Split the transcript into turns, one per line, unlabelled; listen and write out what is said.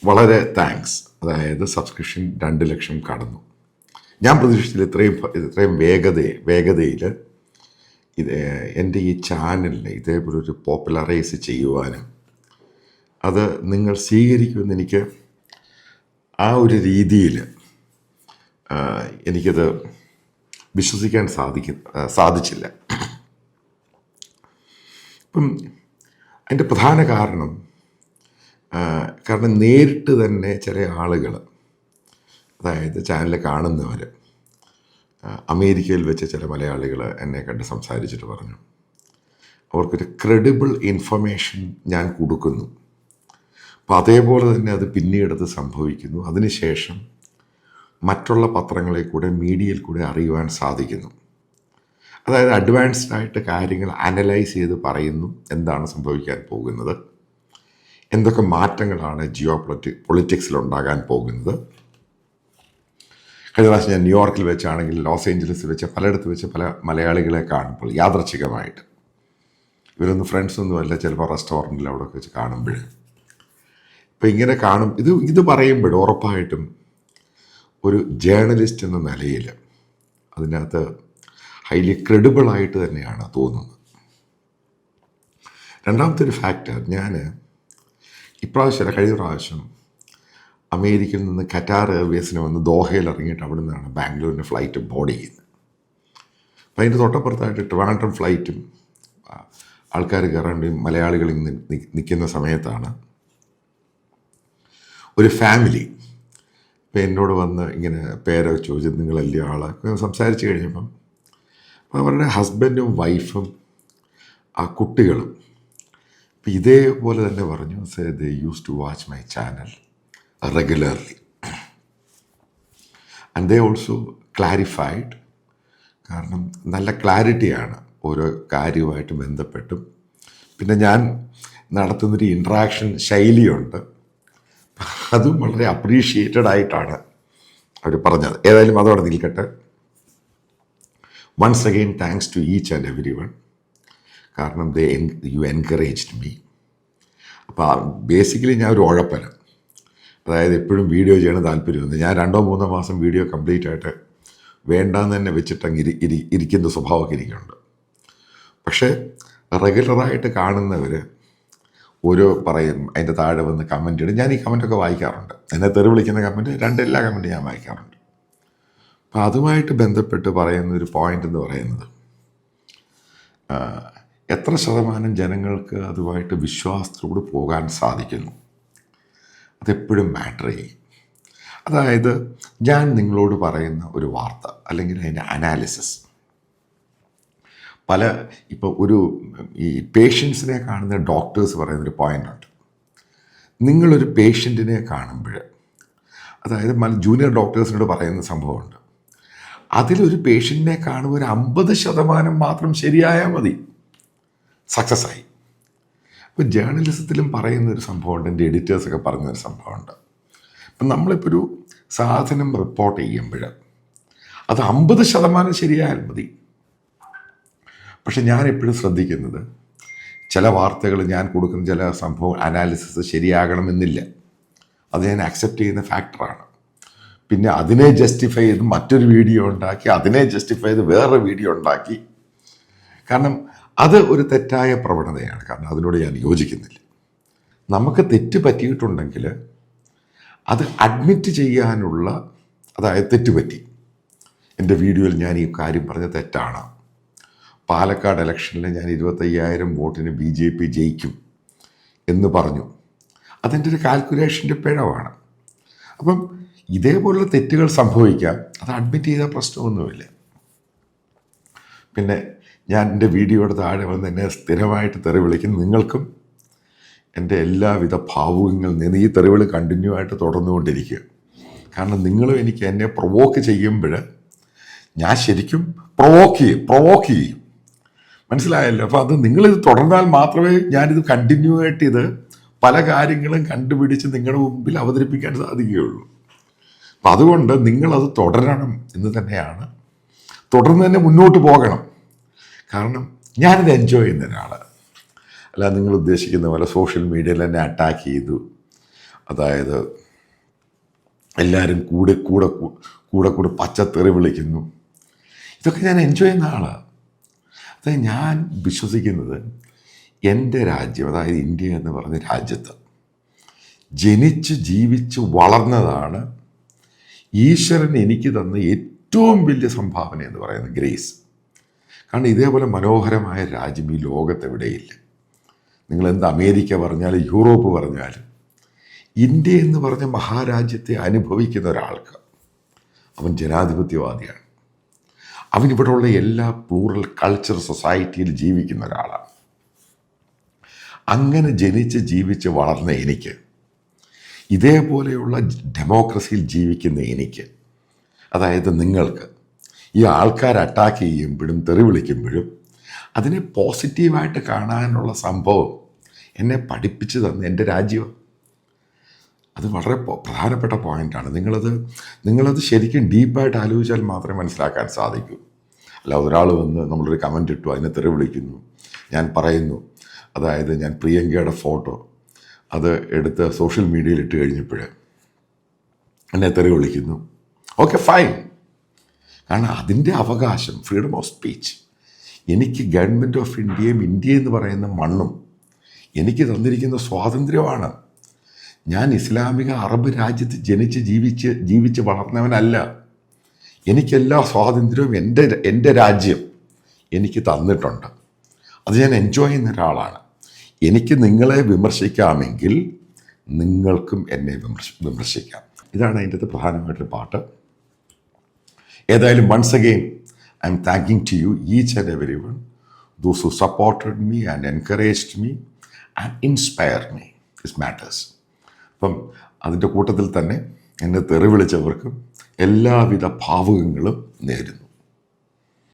വളരെ താങ്ക്സ്. അതായത് സബ്സ്ക്രിപ്ഷൻ 2 ലക്ഷം കടന്നു. ഞാൻ പ്രതീക്ഷിച്ചില്ല ഇത്രയും വേഗതയിൽ ഇത് എൻ്റെ ഈ ചാനലിനെ ഇതേപോലെ ഒരു പോപ്പുലറൈസ് ചെയ്യുവാനും അത് നിങ്ങൾ സ്വീകരിക്കുമെന്ന് എനിക്ക് ആ ഒരു രീതിയിൽ എനിക്കത് വിശ്വസിക്കാൻ സാധിച്ചില്ല. ഇപ്പം അതിൻ്റെ പ്രധാന കാരണം നേരിട്ട് തന്നെ ചില ആളുകൾ, അതായത് ചാനൽ കാണുന്നവർ, അമേരിക്കയിൽ വെച്ച് ചില മലയാളികൾ എന്നെ കണ്ട് സംസാരിച്ചിട്ട് പറഞ്ഞു, അവർക്കൊരു ക്രെഡിബിൾ ഇൻഫർമേഷൻ ഞാൻ കൊടുക്കുന്നു. അപ്പോൾ അതേപോലെ തന്നെ അത് പിന്നീടത് സംഭവിക്കുന്നു. അതിനുശേഷം മറ്റുള്ള പത്രങ്ങളിൽ കൂടെ, മീഡിയയിൽ കൂടെ അറിയുവാൻ സാധിക്കുന്നു. അതായത് അഡ്വാൻസ്ഡ് ആയിട്ട് കാര്യങ്ങൾ അനലൈസ് ചെയ്ത് പറയുന്നു, എന്താണ് സംഭവിക്കാൻ പോകുന്നത്, എന്തൊക്കെ മാറ്റങ്ങളാണ് പൊളിറ്റിക്സിൽ ഉണ്ടാകാൻ പോകുന്നത്. കഴിഞ്ഞ പ്രാവശ്യം ഞാൻ ന്യൂയോർക്കിൽ വെച്ചാണെങ്കിൽ, ലോസ് ഏഞ്ചലസിൽ വെച്ച്, പലയിടത്ത് വെച്ച് പല മലയാളികളെ കാണുമ്പോൾ യാദൃച്ഛികമായിട്ട്, ഇവരൊന്നും ഫ്രണ്ട്സൊന്നുമല്ല, ചിലപ്പോൾ റെസ്റ്റോറൻറ്റിൽ അവിടെ വെച്ച് കാണുമ്പോൾ, ഇപ്പം ഇങ്ങനെ കാണും. ഇത് പറയുമ്പോൾ ഉറപ്പായിട്ടും ഒരു ജേർണലിസ്റ്റ് എന്ന നിലയിൽ അതിനകത്ത് ഹൈലി ക്രെഡിബിളായിട്ട് തന്നെയാണ് തോന്നുന്നത്. രണ്ടാമത്തെ ഒരു ഫാക്ടർ, ഞാൻ ഇപ്രാവശ്യമല്ല, കഴിഞ്ഞ പ്രാവശ്യം അമേരിക്കയിൽ നിന്ന് ഖറ്റാർ എയർവേസിന് വന്ന് ദോഹയിൽ ഇറങ്ങിയിട്ട് അവിടെ നിന്നാണ് ബാംഗ്ലൂരിന് ഫ്ലൈറ്റ് ബോർഡ് ചെയ്യുന്നത്. അപ്പം അതിൻ്റെ തൊട്ടപ്പുറത്തായിട്ട് ട്രിവാൻഡ്രം ഫ്ലൈറ്റും ആൾക്കാർ കയറേണ്ടിയും മലയാളികൾ നിൽക്കുന്ന സമയത്താണ് ഒരു ഫാമിലി ഇപ്പം എന്നോട് വന്ന് ഇങ്ങനെ പേരൊക്കെ ചോദിച്ചത്, നിങ്ങളല്ലേ ആളെ സംസാരിച്ച് കഴിഞ്ഞപ്പം അവരുടെ ഹസ്ബൻഡും വൈഫും ആ കുട്ടികളും ഇപ്പം ഇതേപോലെ തന്നെ പറഞ്ഞു, they use to watch my channel regularly and they also clarified. കാരണം നല്ല ക്ലാരിറ്റിയാണ് ഓരോ കാര്യവുമായിട്ട് ബന്ധപ്പെട്ടും. പിന്നെ ഞാൻ നടത്തുന്നൊരു ഇൻട്രാക്ഷൻ ശൈലിയുണ്ട്, അതും വളരെ അപ്രീഷിയേറ്റഡ് ആയിട്ടാണ് അവർ പറഞ്ഞത്. ഏതായാലും അതോടെ നിൽക്കട്ടെ. Once again thanks to each and every one. കാരണം യു എൻകറേജ്ഡ് മീ. അപ്പോൾ ബേസിക്കലി ഞാൻ ഒരു ഉഴപ്പനം, അതായത് എപ്പോഴും വീഡിയോ ചെയ്യണം താല്പര്യമൊന്നും. ഞാൻ 2-3 മാസം വീഡിയോ കംപ്ലീറ്റ് ആയിട്ട് വേണ്ടാന്ന് തന്നെ വെച്ചിട്ടങ്ങ് ഇരിക്കുന്ന സ്വഭാവമൊക്കെ എനിക്കുണ്ട്. പക്ഷേ റെഗുലറായിട്ട് കാണുന്നവർ ഓരോ പറയും, അതിൻ്റെ താഴെ വന്ന് കമൻ്റ് ഇടും. ഞാൻ ഈ കമൻറ്റൊക്കെ വായിക്കാറുണ്ട്. എന്നെ തെറി വിളിക്കുന്ന കമൻറ്റ് എല്ലാ കമൻറ്റും ഞാൻ വായിക്കാറുണ്ട്. അപ്പം അതുമായിട്ട് ബന്ധപ്പെട്ട് പറയുന്നൊരു പോയിൻ്റ് എന്ന് പറയുന്നത്, എത്ര ശതമാനം ജനങ്ങൾക്ക് അതുമായിട്ട് വിശ്വാസത്തോട് പോകാൻ സാധിക്കുന്നു, അതെപ്പോഴും മാറ്റർ ചെയ്യും. അതായത് ഞാൻ നിങ്ങളോട് പറയുന്ന ഒരു വാർത്ത അല്ലെങ്കിൽ അതിൻ്റെ അനാലിസിസ്, ഇപ്പോൾ ഈ പേഷ്യൻസിനെ കാണുന്ന ഡോക്ടേഴ്സ് പറയുന്നൊരു പോയിൻ്റുണ്ട്. നിങ്ങളൊരു പേഷ്യൻറ്റിനെ കാണുമ്പോൾ, അതായത് ജൂനിയർ ഡോക്ടേഴ്സിനോട് പറയുന്ന സംഭവമുണ്ട്, അതിലൊരു പേഷ്യൻറ്റിനെ കാണുമ്പോൾ ഒരു 50% മാത്രം ശരിയായാൽ മതി, സക്സസ് ആയി. ഇപ്പോൾ ജേർണലിസത്തിലും പറയുന്നൊരു സംഭവമുണ്ട്, എൻ്റെ എഡിറ്റേഴ്സൊക്കെ പറഞ്ഞൊരു സംഭവമുണ്ട്. ഇപ്പം നമ്മളിപ്പോൾ ഒരു സാധനം റിപ്പോർട്ട് ചെയ്യുമ്പോൾ അത് 50% ശരിയായാൽ മതി. പക്ഷെ ഞാൻ എപ്പോഴും ശ്രദ്ധിക്കുന്നത്, ചില വാർത്തകൾ ഞാൻ കൊടുക്കുന്ന ചില സംഭവം അനാലിസിസ് ശരിയാകണമെന്നില്ല, അത് ഞാൻ അക്സെപ്റ്റ് ചെയ്യുന്ന ഫാക്ടറാണ്. പിന്നെ അതിനെ ജസ്റ്റിഫൈ ചെയ്ത് മറ്റൊരു വീഡിയോ ഉണ്ടാക്കി, അതിനെ ജസ്റ്റിഫൈ ചെയ്ത് വേറൊരു വീഡിയോ ഉണ്ടാക്കി. കാരണം അത് ഒരു തെറ്റായ പ്രവണതയാണ്. കാരണം അതിനോട് ഞാൻ യോജിക്കുന്നില്ല. നമുക്ക് തെറ്റ് പറ്റിയിട്ടുണ്ടെങ്കിൽ അത് അഡ്മിറ്റ് ചെയ്യാനുള്ള, അതായത് തെറ്റുപറ്റി, എൻ്റെ വീഡിയോയിൽ ഞാൻ ഈ കാര്യം പറഞ്ഞ തെറ്റാണ്, പാലക്കാട് ഇലക്ഷനിൽ ഞാൻ 25,000 വോട്ടിന് BJP ജയിക്കും എന്ന് പറഞ്ഞു, അതിൻ്റെ ഒരു കാൽക്കുലേഷൻ്റെ പിഴവാണ്. അപ്പം ഇതേപോലുള്ള തെറ്റുകൾ സംഭവിക്കാം, അത് അഡ്മിറ്റ് ചെയ്താൽ പ്രശ്നമൊന്നുമില്ല. പിന്നെ ഞാൻ എൻ്റെ വീഡിയോയുടെ താഴെ വന്ന് എന്നെ സ്ഥിരമായിട്ട് തെറി വിളിക്കും. നിങ്ങൾക്കും എൻ്റെ എല്ലാവിധ ഭാവുകങ്ങളിൽ നിന്ന് ഈ തെറിവിളി കണ്ടിന്യൂ ആയിട്ട് തുടർന്നുകൊണ്ടിരിക്കുക. കാരണം നിങ്ങളും എനിക്ക് എന്നെ പ്രൊവോക്ക് ചെയ്യുമ്പോൾ ഞാൻ ശരിക്കും പ്രൊവോക്ക് ചെയ്യും, മനസ്സിലായല്ലോ. അപ്പോൾ അത് നിങ്ങളിത് തുടർന്നാൽ മാത്രമേ ഞാനിത് കണ്ടിന്യൂ ആയിട്ട് ഇത് പല കാര്യങ്ങളും കണ്ടുപിടിച്ച് നിങ്ങളുടെ മുമ്പിൽ അവതരിപ്പിക്കാൻ സാധിക്കുകയുള്ളൂ. അപ്പം അതുകൊണ്ട് നിങ്ങളത് തുടരണം എന്ന് തന്നെയാണ്, തുടർന്ന് തന്നെ മുന്നോട്ട് പോകണം. കാരണം ഞാനിത് എൻജോയ് ചെയ്യുന്ന ഒരാൾ അല്ല. നിങ്ങൾ ഉദ്ദേശിക്കുന്ന പോലെ സോഷ്യൽ മീഡിയയിൽ എന്നെ അറ്റാക്ക് ചെയ്തു, അതായത് എല്ലാവരും കൂടെ കൂടെ കൂടെ കൂടെ പച്ചത്തെറി വിളിക്കുന്നു. ഇതൊക്കെ ഞാൻ എൻജോയ് ചെയ്യുന്ന ആളാണ്. അതായത് ഞാൻ വിശ്വസിക്കുന്നത് എൻ്റെ രാജ്യം, അതായത് ഇന്ത്യ എന്ന് പറഞ്ഞ രാജ്യത്ത് ജനിച്ച് ജീവിച്ച് വളർന്നതാണ് ഈശ്വരൻ എനിക്ക് തന്ന ഏറ്റവും വലിയ സംഭാവന എന്ന് പറയുന്നത് ഗ്രേസ്. കാരണം ഇതേപോലെ മനോഹരമായ രാജ്യം ഈ ലോകത്തെവിടെയില്ല. നിങ്ങളെന്ത് അമേരിക്ക പറഞ്ഞാലും യൂറോപ്പ് പറഞ്ഞാലും ഇന്ത്യ എന്ന് പറഞ്ഞ മഹാരാജ്യത്തെ അനുഭവിക്കുന്ന ഒരാൾക്ക് അവൻ ജനാധിപത്യവാദിയാണ്. അവനിവിടെയുള്ള എല്ലാ പ്ലൂറൽ കൾച്ചർ സൊസൈറ്റിയിൽ ജീവിക്കുന്ന ഒരാളാണ്. അങ്ങനെ ജനിച്ച് ജീവിച്ച് വളർന്ന എനിക്ക്, ഇതേപോലെയുള്ള ഡെമോക്രസിയിൽ ജീവിക്കുന്ന എനിക്ക്, അതായത് നിങ്ങൾക്ക് ഈ ആൾക്കാർ അറ്റാക്ക് ചെയ്യുമ്പോഴും തെറി വിളിക്കുമ്പോഴും അതിനെ പോസിറ്റീവായിട്ട് കാണാനുള്ള സംഭവം എന്നെ പഠിപ്പിച്ചു തന്ന എൻ്റെ രാജ്യമാണ്. അത് വളരെ പ്രധാനപ്പെട്ട പോയിൻ്റാണ്. നിങ്ങളത് ശരിക്കും ഡീപ്പായിട്ട് ആലോചിച്ചാൽ മാത്രമേ മനസ്സിലാക്കാൻ സാധിക്കൂ. അല്ല ഒരാൾ വന്ന് നമ്മളൊരു കമൻ്റ് ഇട്ടു, അതിനെ തെറി വിളിക്കുന്നു, ഞാൻ പറയുന്നു, അതായത് ഞാൻ പ്രിയങ്കയുടെ ഫോട്ടോ അത് എടുത്ത് സോഷ്യൽ മീഡിയയിൽ ഇട്ട് കഴിഞ്ഞപ്പോൾ എന്നെ തെറി വിളിക്കുന്നു. Okay, fine. കാരണം അതിൻ്റെ അവകാശം, ഫ്രീഡം ഓഫ് സ്പീച്ച്, എനിക്ക് ഗവൺമെൻറ് ഓഫ് ഇന്ത്യയും ഇന്ത്യ എന്ന് പറയുന്ന മണ്ണും എനിക്ക് തന്നിരിക്കുന്ന സ്വാതന്ത്ര്യമാണ്. ഞാൻ ഇസ്ലാമിക അറബ് രാജ്യത്ത് ജനിച്ച് ജീവിച്ച് വളർന്നവനല്ല. എനിക്കെല്ലാ സ്വാതന്ത്ര്യവും എൻ്റെ രാജ്യം എനിക്ക് തന്നിട്ടുണ്ട്. അത് ഞാൻ എൻജോയ് ചെയ്യുന്ന ഒരാളാണ്. എനിക്ക് നിങ്ങളെ വിമർശിക്കാമെങ്കിൽ നിങ്ങൾക്കും എന്നെ വിമർശിക്കാം. ഇതാണ് അതിൻ്റെ പ്രധാനമായിട്ടൊരു പാട്ട്. ഏതായാലും once again I am thanking to you each and every one, those who supported me and encouraged me and inspired me. This matters. അപ്പം അതിൻ്റെ കൂട്ടത്തിൽ തന്നെ എന്നെ തെറി വിളിച്ചവർക്കും എല്ലാവിധ ഭാവുകങ്ങളും നേരുന്നു.